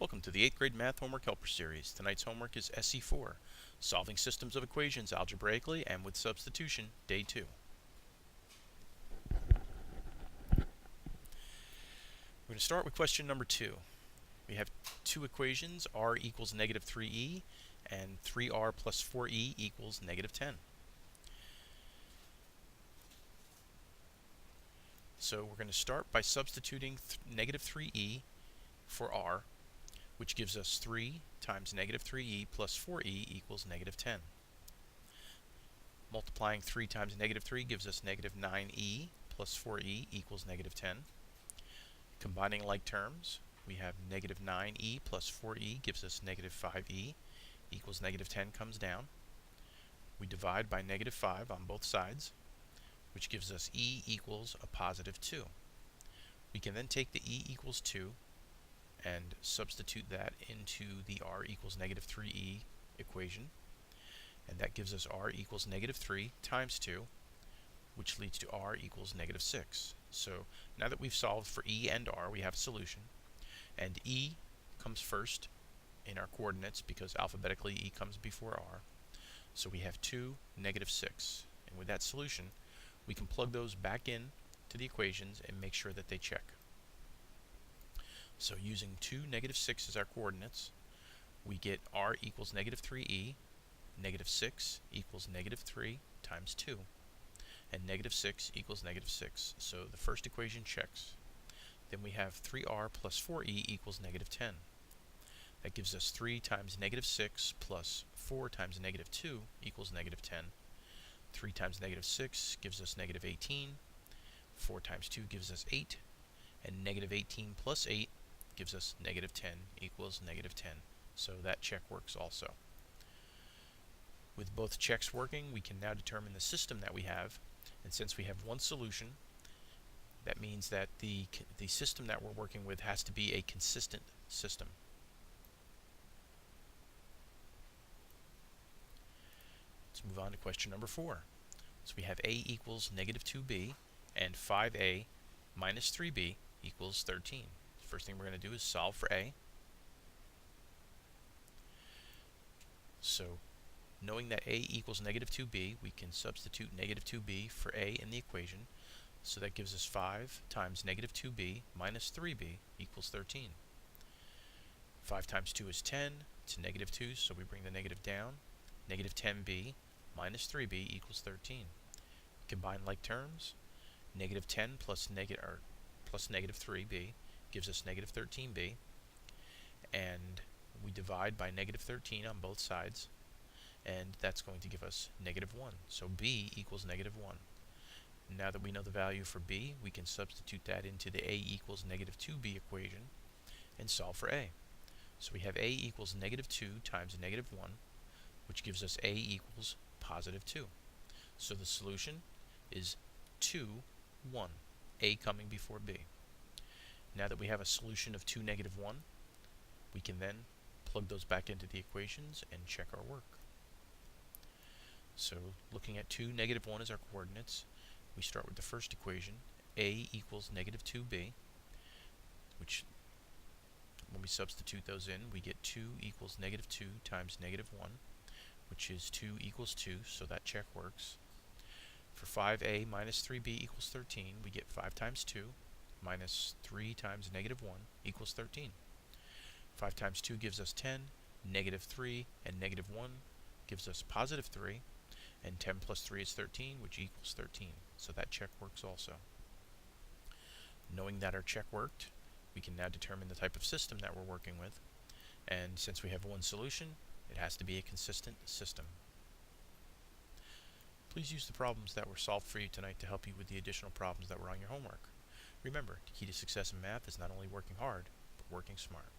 Welcome to the 8th grade Math Homework Helper Series. Tonight's homework is SE4, Solving Systems of Equations Algebraically and with Substitution, Day 2. We're going to start with question number 2. We have two equations, r equals negative 3e and 3r plus 4e equals negative 10. So we're going to start by substituting negative 3e for r, which gives us 3 times negative 3e plus 4e equals negative 10. Multiplying 3 times negative 3 gives us negative 9e plus 4e equals negative 10. Combining like terms, we have negative 9e plus 4e gives us negative 5e equals negative 10 comes down. We divide by negative 5 on both sides, which gives us e equals a positive 2. We can then take the e equals 2 and substitute that into the r equals negative 3e equation, and that gives us r equals negative 3 times 2, which leads to r equals negative 6. So now that we've solved for e and r, we have a solution, and e comes first in our coordinates because alphabetically e comes before r. So we have 2, negative 6, and with that solution we can plug those back in to the equations and make sure that they check. So using 2, negative 6 as our coordinates, we get r equals negative 3e, negative 6 equals negative 3 times 2, and negative 6 equals negative 6. So the first equation checks. Then we have 3r plus 4e equals negative 10. That gives us 3 times negative 6 plus 4 times negative 2 equals negative 10. 3 times negative 6 gives us negative 18. 4 times 2 gives us 8. And negative 18 plus 8 gives us negative 10 equals negative 10. So that check works also. With both checks working, we can now determine the system that we have. And since we have one solution, that means that the system that we're working with has to be a consistent system. Let's move on to question number 4. So we have a equals negative 2b and 5a minus 3b equals 13. First thing we're going to do is solve for a. So knowing that a equals negative 2b, we can substitute negative 2b for a in the equation. So that gives us 5 times negative 2b minus 3b equals 13. 5 times 2 is 10. It's negative 2, so we bring the negative down. Negative 10b minus 3b equals 13. Combine like terms. Negative 10 plus negative 3b gives us negative 13b, and we divide by negative 13 on both sides, and that's going to give us negative 1. So b equals negative 1. Now that we know the value for b, we can substitute that into the a equals negative 2b equation and solve for a. So we have a equals negative 2 times negative 1, which gives us a equals positive 2. So the solution is 2, 1, a coming before b. Now that we have a solution of 2, negative 1, we can then plug those back into the equations and check our work. So looking at 2, negative 1 as our coordinates, we start with the first equation, a equals negative 2b, which when we substitute those in, we get 2 equals negative 2 times negative 1, which is 2 equals 2, so that check works. For 5a minus 3b equals 13, we get 5 times 2 minus 3 times negative 1 equals 13. 5 times 2 gives us 10, negative 3 and negative 1 gives us positive 3, and 10 plus 3 is 13, which equals 13. So that check works also. Knowing that our check worked, we can now determine the type of system that we're working with, and since we have one solution, it has to be a consistent system. Please use the problems that were solved for you tonight to help you with the additional problems that were on your homework. Remember, the key to success in math is not only working hard, but working smart.